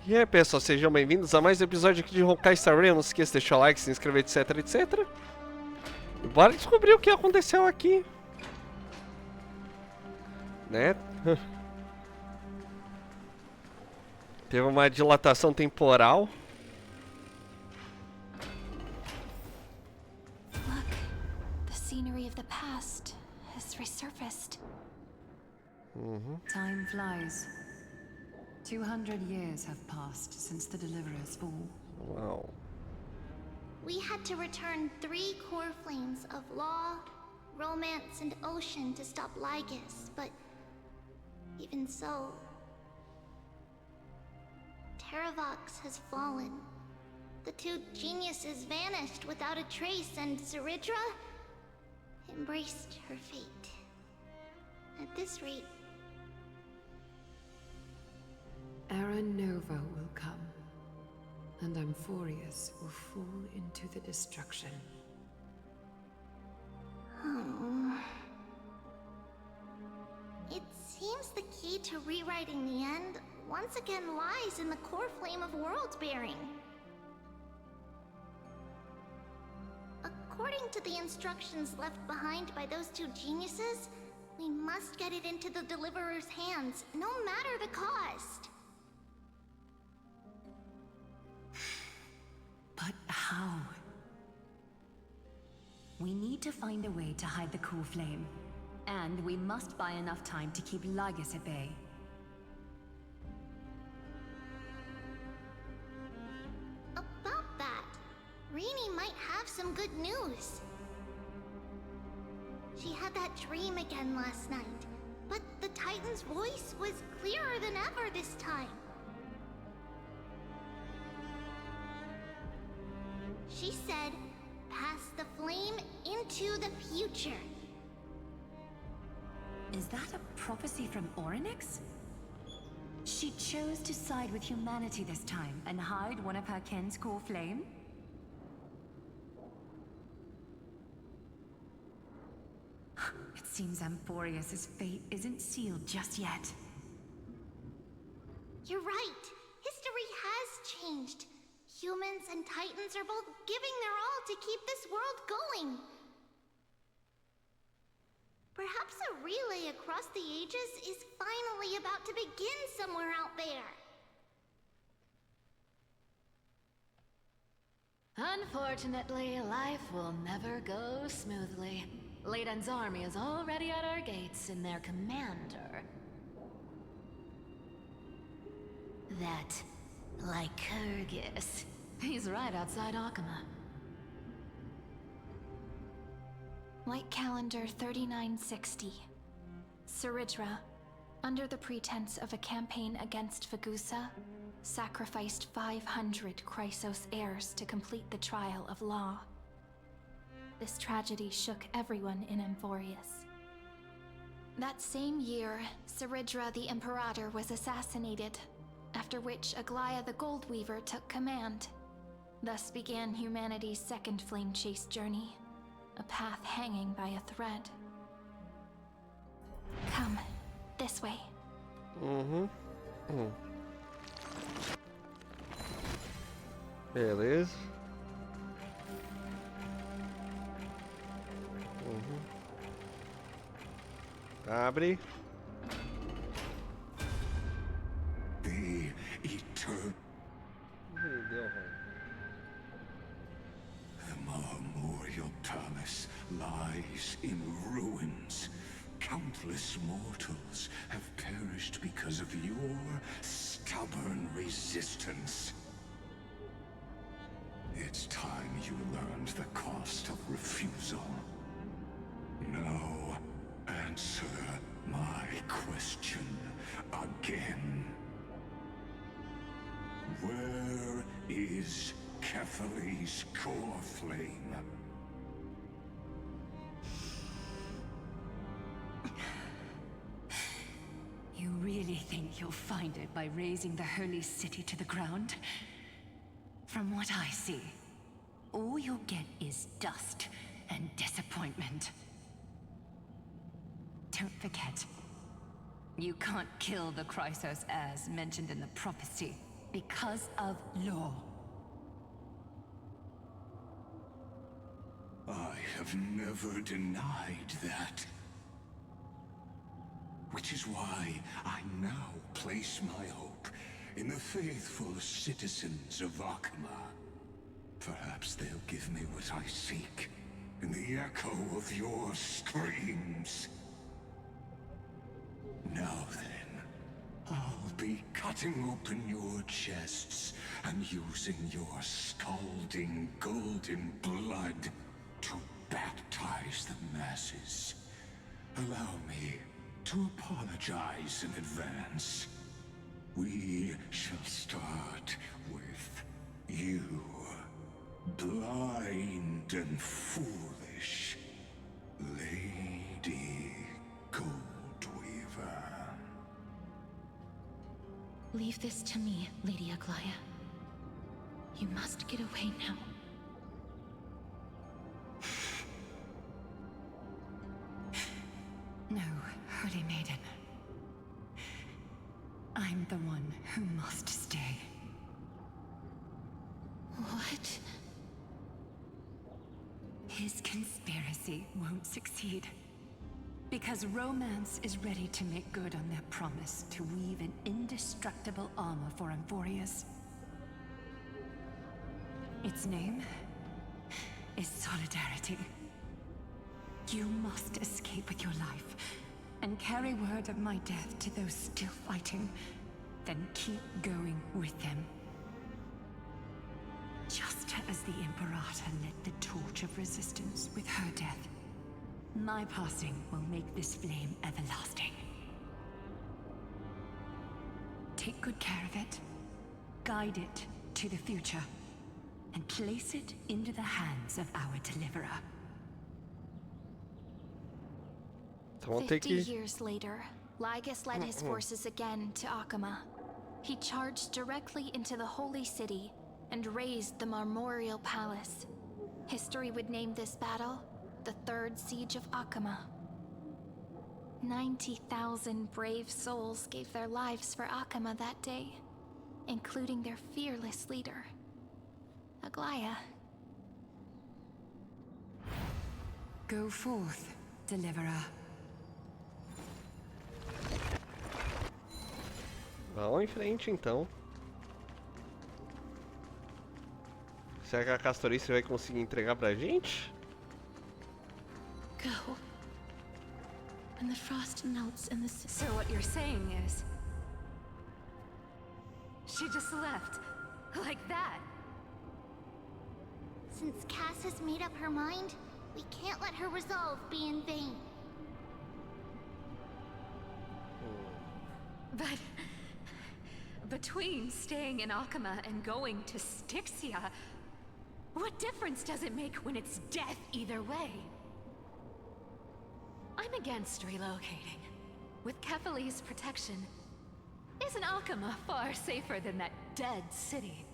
E aí, pessoal, sejam bem-vindos a mais um episódio aqui de Honkai Star Rail. Não se esqueça de deixar o like, se inscrever, etc, etc. E bora descobrir o que aconteceu aqui. Né? Teve uma dilatação temporal. Look, the scenery of the past has resurfaced. Time flies. 200 years have passed since the Deliverer's fall. Wow. We had to return 3 core flames of law, romance, and ocean to stop Lygus, but even so, Terravox has fallen. The 2 geniuses vanished without a trace, and Zeridra embraced her fate. At this rate, Era Nova will come, and Amphorius will fall into the destruction. it seems the key to rewriting the end once again lies in the core flame of world-bearing. According to the instructions left behind by those 2 geniuses, we must get it into the Deliverer's hands, no matter the cost. But how? We need to find a way to hide the core flame. And we must buy enough time to keep Lygus at bay. About that, Rini might have some good news. She had that dream again last night, but the Titan's voice was clearer than ever this time. She said, pass the flame into the future. Is that a prophecy from Orynyx? She chose to side with humanity this time and hide one of her kin's core flame? It seems Amphorius' fate isn't sealed just yet. You're right. History has changed. Humans and Titans are both giving their all to keep this world going. Perhaps a relay across the ages is finally about to begin somewhere out there. Unfortunately, life will never go smoothly. Leiden's army is already at our gates, and their commander... that Lycurgus. He's right outside Akama. Light calendar 3960. Zeridra, under the pretense of a campaign against Fagusa, sacrificed 500 Chrysos heirs to complete the trial of law. This tragedy shook everyone in Amphorius. That same year, Zeridra the Imperator was assassinated, after which Aglaya the Goldweaver took command. Thus began humanity's second flame chase journey, a path hanging by a thread. Come, this way. Beleza. Abre. The eternal. The memorial palace lies in ruins. Countless mortals have perished because of your stubborn resistance. It's time you learned the cost of refusal. Now, answer my question again. Where is Kefali's core flame? You really think you'll find it by razing the holy city to the ground? From what I see, all you'll get is dust and disappointment. Don't forget, you can't kill the Chrysos heirs mentioned in the prophecy. because of law. I have never denied that. Which is why I now place my hope in the faithful citizens of Akama. Perhaps they'll give me what I seek in the echo of your screams. Now then, I'll be cutting open your chests and using your scalding golden blood to baptize the masses. Allow me to apologize in advance. We shall start with you, blind and foolish Lady Goldweaver. Leave this to me, Lady Aglaya. You must get away now. No, Holy Maiden. I'm the one who must stay. What? His conspiracy won't succeed. Because Romance is ready to make good on their promise to weave an indestructible armor for Amphorius. Its name is Solidarity. You must escape with your life, and carry word of my death to those still fighting, then keep going with them. Just as the Imperator lit the torch of resistance with her death, my passing will make this flame everlasting. Take good care of it, guide it to the future, and place it into the hands of our deliverer. 50 years later, Lygus led his forces again to Akama. He charged directly into the Holy City and razed the Marmorial Palace. History would name this battle the Third Siege of Akama. 90,000 brave souls gave their lives for Akama that day, including their fearless leader, Aglaya. Go forth, deliverer. Vamos em frente, então. Será que a Castorice vai conseguir entregar pra gente? Go. And the frost melts in the... So what you're saying is... she just left. Like that. Since Cass has made up her mind, we can't let her resolve be in vain. But... between staying in Akama and going to Styxia, what difference does it make when it's death either way? I'm against relocating. With Kefali's protection, isn't Akama far safer than that dead city?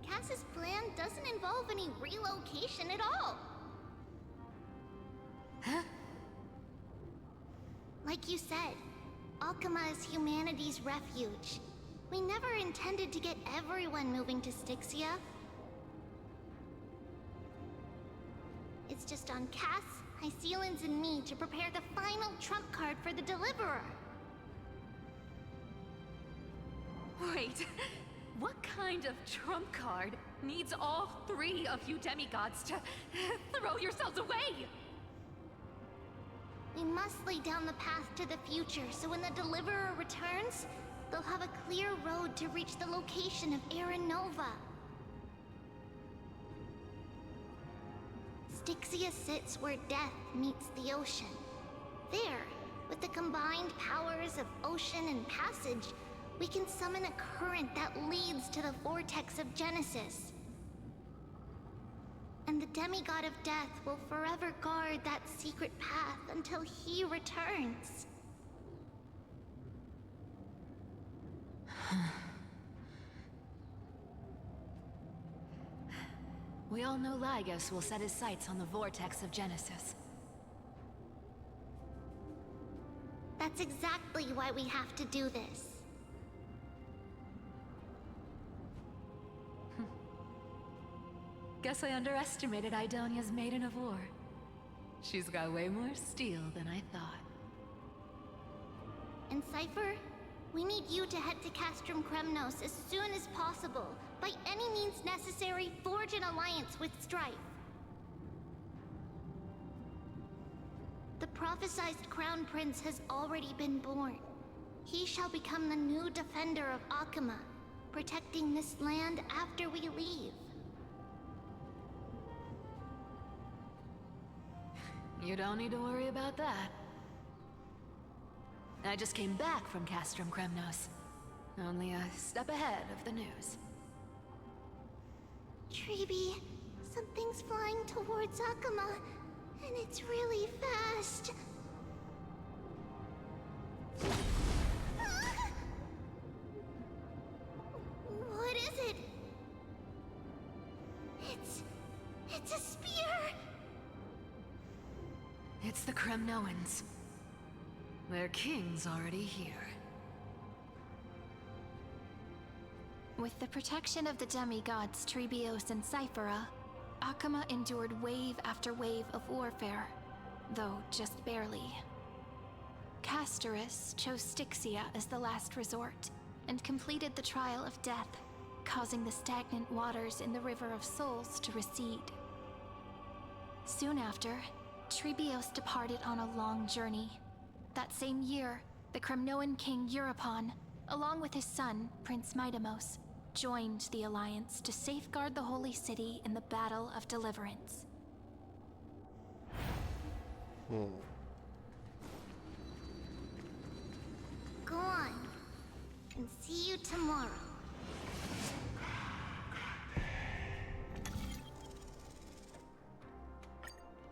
Cass's plan doesn't involve any relocation at all. Huh? Like you said, Akama is humanity's refuge. We never intended to get everyone moving to Styxia. It's just on Cass, Hycealans, and me to prepare the final trump card for the Deliverer. Wait, what kind of trump card needs all three of you demigods to throw yourselves away? We must lay down the path to the future, so when the Deliverer returns, they'll have a clear road to reach the location of Aranova. Styxia sits where death meets the ocean. There, with the combined powers of ocean and passage, we can summon a current that leads to the vortex of Genesis. And the demigod of death will forever guard that secret path until he returns. We all know Lygus will set his sights on the vortex of Genesis. That's That's exactly why we have to do this. Guess I underestimated Idonia's Maiden of War. She's got way more steel than I thought. And Cypher, we need you to head to Castrum Kremnos as soon as possible. By any means necessary, forge an alliance with Strife. The prophesized Crown Prince has already been born. He shall become the new defender of Akama, protecting this land after we leave. You don't need to worry about that. I just came back from Castrum Kremnos. Only a step ahead of the news. Treeby, something's flying towards Akama, and it's really fast. Ah! What is it? It's a spear! It's the Kremnoans. Their king's already here. With the protection of the demigods Trebios and Cyphera, Akama endured wave after wave of warfare, though just barely. Castorus chose Styxia as the last resort, and completed the Trial of Death, causing the stagnant waters in the River of Souls to recede. Soon after, Trebios departed on a long journey. That same year, the Kremnoan king Euripon, along with his son, Prince Midamos, joined the Alliance to safeguard the Holy City in the Battle of Deliverance. Go on, and see you tomorrow.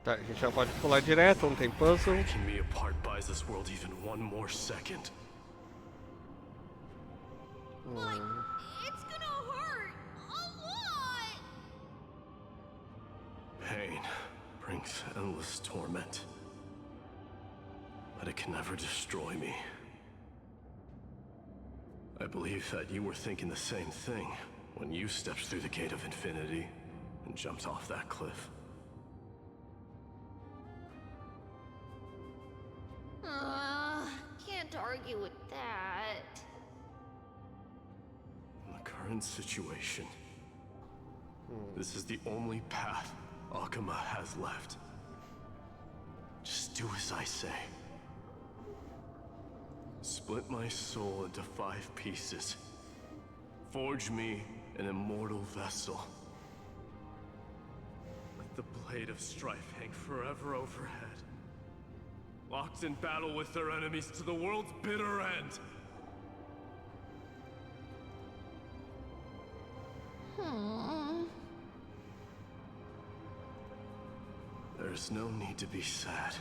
Tá, a gente já pode pular direto, não tem puzzle. Breaking me apart buys this world even one more second. But it's gonna hurt a lot! Pain brings endless torment. But it can never destroy me. I believe that you were thinking the same thing when you stepped through the gate of infinity and jumped off that cliff. Can't argue with that. In the current situation, this is the only path Akama has left. Just do as I say. Split my soul into 5 pieces. Forge me an immortal vessel. Let the blade of strife hang forever overhead. Locked in battle with their enemies to the world's bitter end. There's no need to be sad,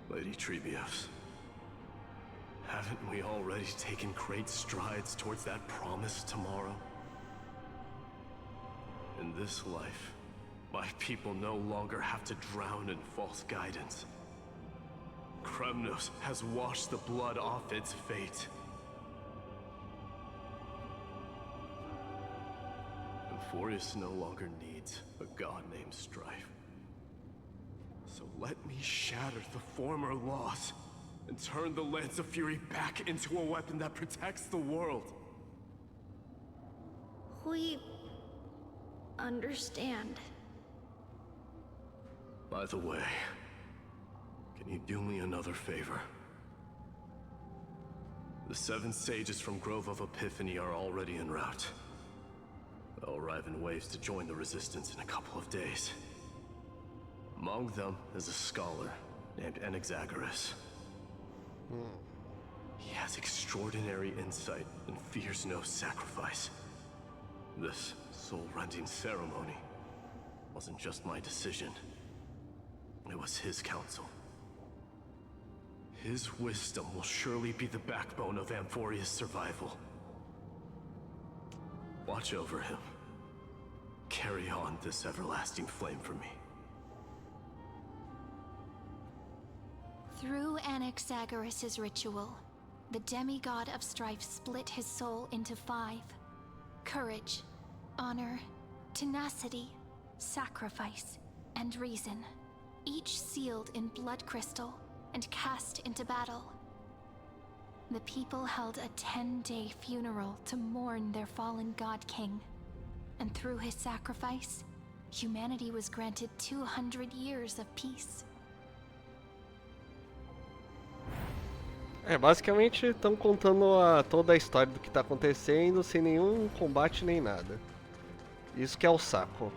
Lady Trebios. Haven't we already taken great strides towards that promised tomorrow? In this life, my people no longer have to drown in false guidance. Kremnos has washed the blood off its fate. Euphorius no longer needs a god named Strife. So let me shatter the former laws and turn the Lance of Fury back into a weapon that protects the world. We understand. By the way, can you do me another favor? The 7 sages from Grove of Epiphany are already en route. They'll arrive in waves to join the Resistance in a couple of days. Among them is a scholar named Anaxagoras. He has extraordinary insight and fears no sacrifice. This soul-rending ceremony wasn't just my decision. It was his counsel. His wisdom will surely be the backbone of Amphoria's survival. Watch over him. Carry on this everlasting flame for me. Through Anaxagoras' ritual, the demigod of strife split his soul into 5. Courage, honor, tenacity, sacrifice, and reason, each sealed in blood crystal and cast into battle. The people held a 10-day funeral to mourn their fallen god king, and through his sacrifice, humanity was granted 200 years of peace. Basicamente estão contando toda a história do que tá acontecendo sem nenhum combate nem nada. Isso que é o saco.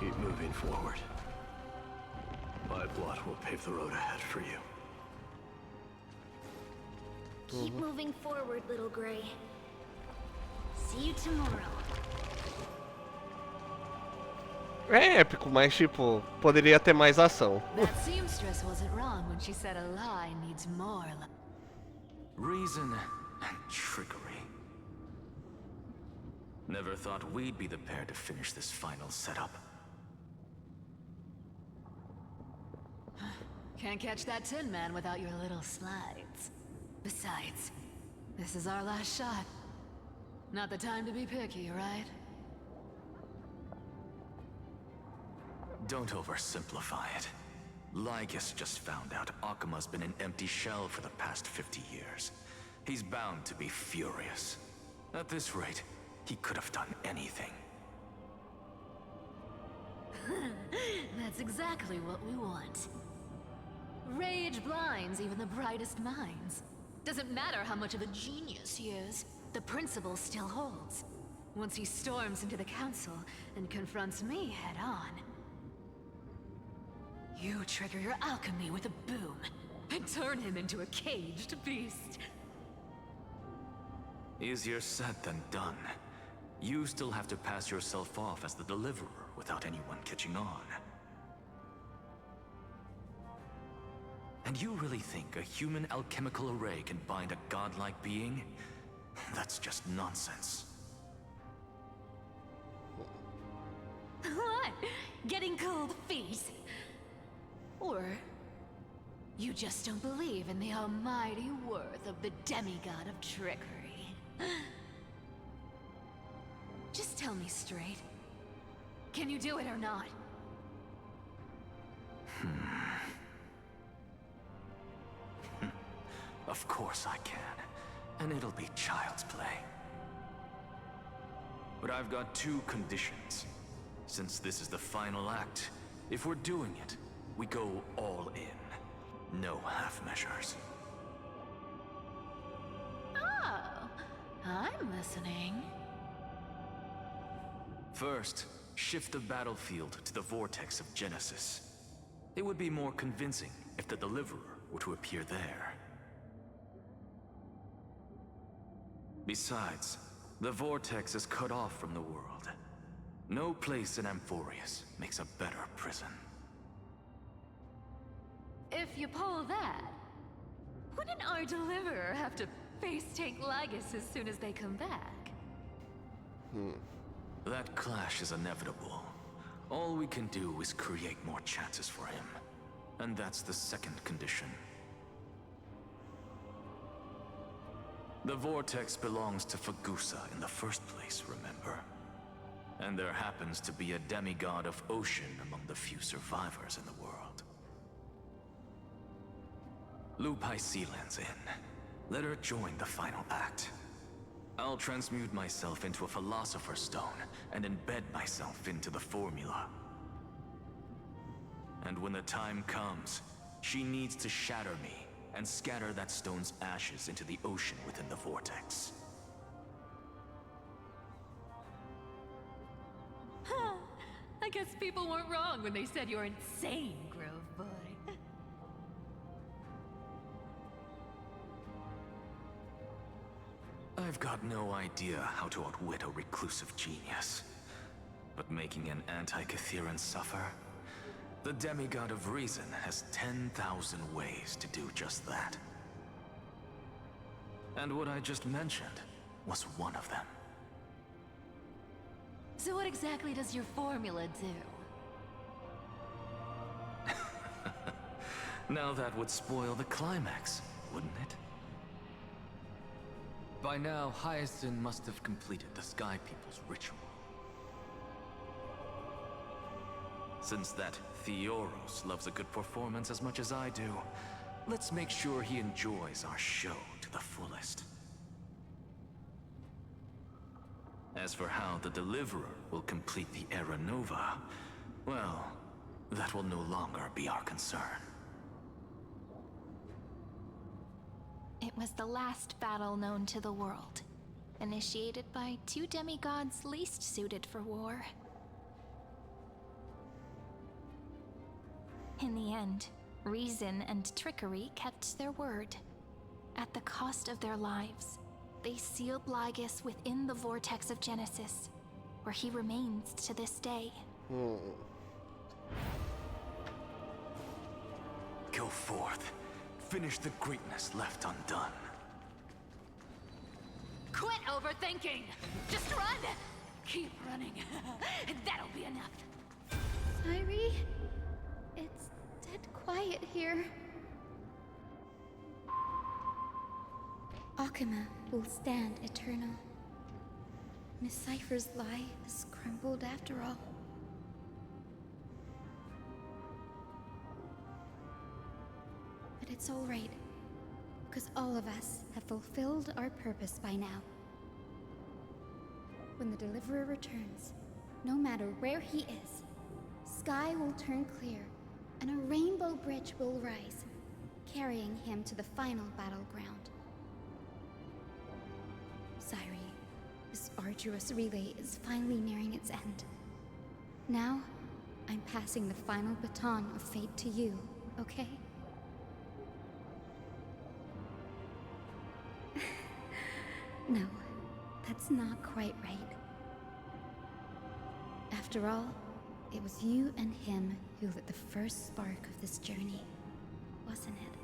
Keep moving forward. My blood will pave the road ahead for you. Keep moving forward, little Gray. See you tomorrow. É épico, mas tipo, poderia ter mais ação. That seamstress wasn't wrong when she said a lie needs more. Reason and trickery. Never thought we'd be the pair to finish this final setup. Can't catch that Tin Man without your little slides. Besides, this is our last shot. Not the time to be picky, right? Don't oversimplify it. Lygus just found out Akima's been an empty shell for the past 50 years. He's bound to be furious. At this rate, he could have done anything. That's exactly what we want. Rage blinds even the brightest minds. Doesn't matter how much of a genius he is, the principle still holds. Once he storms into the council and confronts me head-on, you trigger your alchemy with a boom and turn him into a caged beast. Easier said than done. You still have to pass yourself off as the deliverer without anyone catching on. And you really think a human alchemical array can bind a godlike being? That's just nonsense. What? Getting cold feet? Or you just don't believe in the almighty worth of the demigod of trickery? Just tell me straight. Can you do it or not? Of course I can. And it'll be child's play. But I've got 2 conditions. Since this is the final act, if we're doing it, we go all in. No half measures. Oh, I'm listening. First, shift the battlefield to the vortex of Genesis. It would be more convincing if the deliverer were to appear there. Besides, the vortex is cut off from the world. No place in Amphorius makes a better prison. If you pull that, wouldn't our deliverer have to face tank Lygus as soon as they come back? That clash is inevitable. All we can do is create more chances for him. And that's the second condition. The vortex belongs to Fagusa in the first place, remember? And there happens to be a demigod of ocean among the few survivors in the world. Lupai Sealand's in. Let her join the final act. I'll transmute myself into a Philosopher's Stone and embed myself into the formula. And when the time comes, she needs to shatter me and scatter that stone's ashes into the ocean within the vortex. I guess people weren't wrong when they said you're insane, Grove Boy. I've got no idea how to outwit a reclusive genius. But making an anti-Catheran suffer? The demigod of reason has 10,000 ways to do just that. And what I just mentioned was one of them. So what exactly does your formula do? Now that would spoil the climax, wouldn't it? By now, Hyacinth must have completed the Sky People's ritual. Since that Theoros loves a good performance as much as I do, let's make sure he enjoys our show to the fullest. As for how the Deliverer will complete the Era Nova, well, that will no longer be our concern. It was the last battle known to the world, initiated by two demigods least suited for war. In the end, reason and trickery kept their word. At the cost of their lives, they sealed Lygus within the vortex of Genesis, where he remains to this day. Go forth. Finish the greatness left undone. Quit overthinking! Just run! Keep running. That'll be enough. Sairi? It's dead quiet here. Akuma will stand eternal. Miss Cypher's lie has crumbled after all. But it's all right, because all of us have fulfilled our purpose by now. When the Deliverer returns, no matter where he is, sky will turn clear, and a rainbow bridge will rise, carrying him to the final battleground. Sairi, this arduous relay is finally nearing its end. Now, I'm passing the final baton of fate to you, okay? No, that's not quite right. After all, it was you and him who lit the first spark of this journey, wasn't it?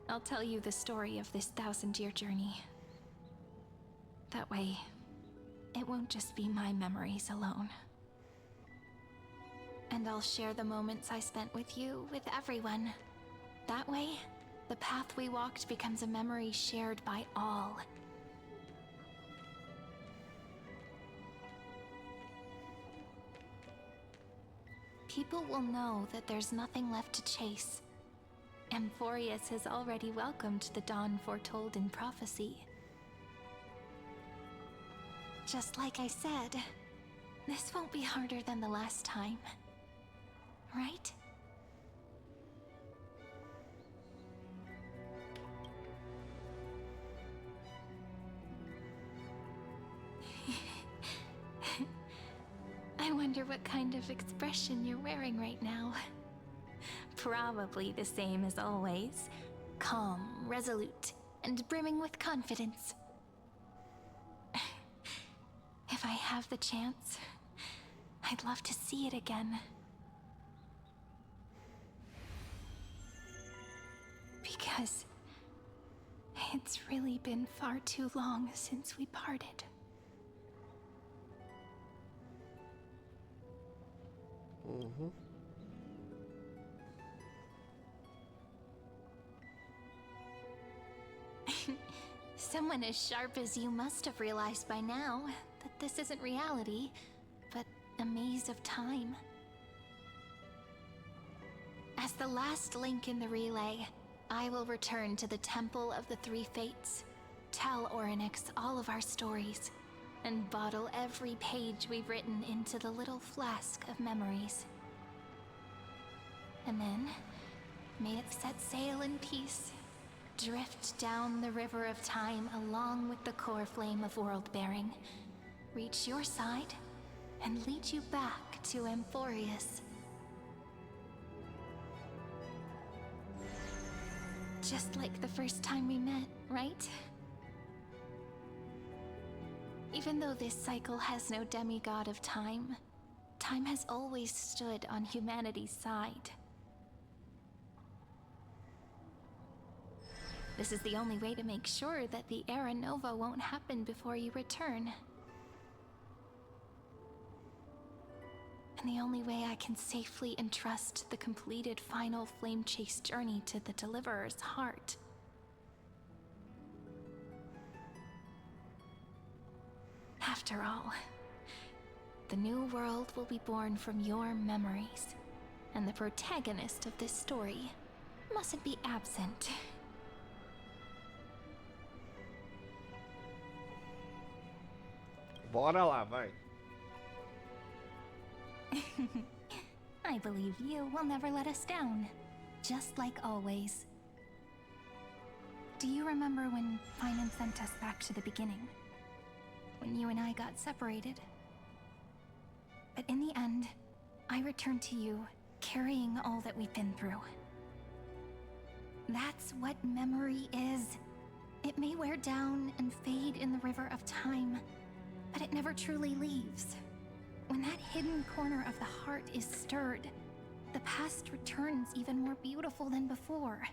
I'll tell you the story of this 1000-year journey. That way, it won't just be my memories alone. And I'll share the moments I spent with you with everyone. That way, the path we walked becomes a memory shared by all. People will know that there's nothing left to chase. Amphorius has already welcomed the dawn foretold in prophecy. Just like I said, this won't be harder than the last time. Right? I wonder what kind of expression you're wearing right now. Probably the same as always. Calm, resolute, and brimming with confidence. If I have the chance, I'd love to see it again. Because it's really been far too long since we parted. Someone as sharp as you must have realized by now that this isn't reality, but a maze of time. As the last link in the relay, I will return to the Temple of the Three Fates, tell Orynyx all of our stories, and bottle every page we've written into the little flask of memories. And then, may it set sail in peace, drift down the river of time along with the core flame of world-bearing, reach your side, and lead you back to Amphorius. Just like the first time we met, right? Even though this cycle has no demigod of time, time has always stood on humanity's side. This is the only way to make sure that the Era Nova won't happen before you return. And the only way I can safely entrust the completed final flame chase journey to the Deliverer's heart. After all, the new world will be born from your memories, and the protagonist of this story mustn't be absent. Bora lá, vai. I believe you will never let us down, just like always. Do you remember when Finan sent us back to the beginning? When you and I got separated? But in the end, I returned to you, carrying all that we've been through. That's what memory is. It may wear down and fade in the river of time, but it never truly leaves. When that hidden corner of the heart is stirred, the past returns even more beautiful than before.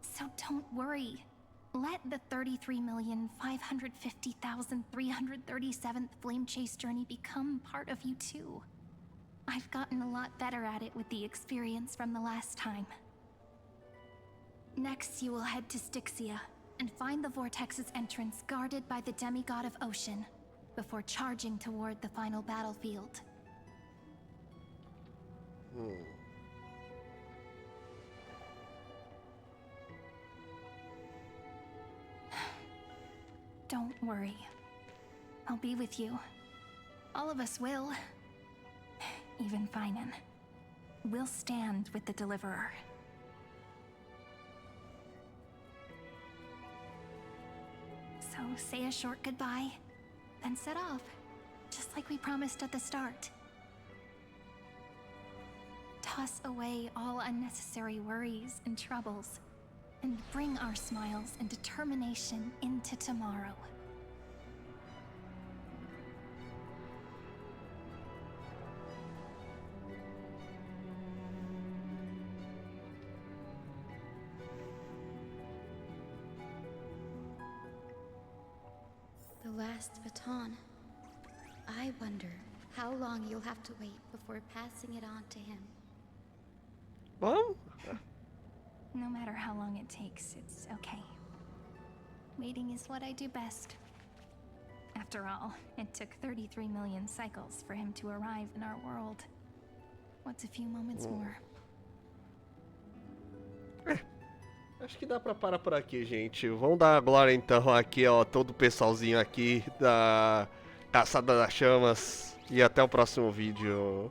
So don't worry. Let the 33,550,337th Flame Chase journey become part of you too. I've gotten a lot better at it with the experience from the last time. Next, you will head to Styxia and find the Vortex's entrance guarded by the demigod of Ocean, before charging toward the final battlefield. Don't worry. I'll be with you. All of us will. Even Finan. We'll stand with the Deliverer. So say a short goodbye, then set off, just like we promised at the start. Toss away all unnecessary worries and troubles, and bring our smiles and determination into tomorrow. The last baton. I wonder how long you'll have to wait before passing it on to him. Vamos? No matter how long it takes, it's okay. Waiting is what I do best. After all, it took 33 million cycles for him to arrive in our world. What's a few moments more? Acho que dá pra parar por aqui, gente. Vamos dar a glória então aqui, ó, todo o pessoalzinho aqui da Caçada das Chamas. E até o próximo vídeo.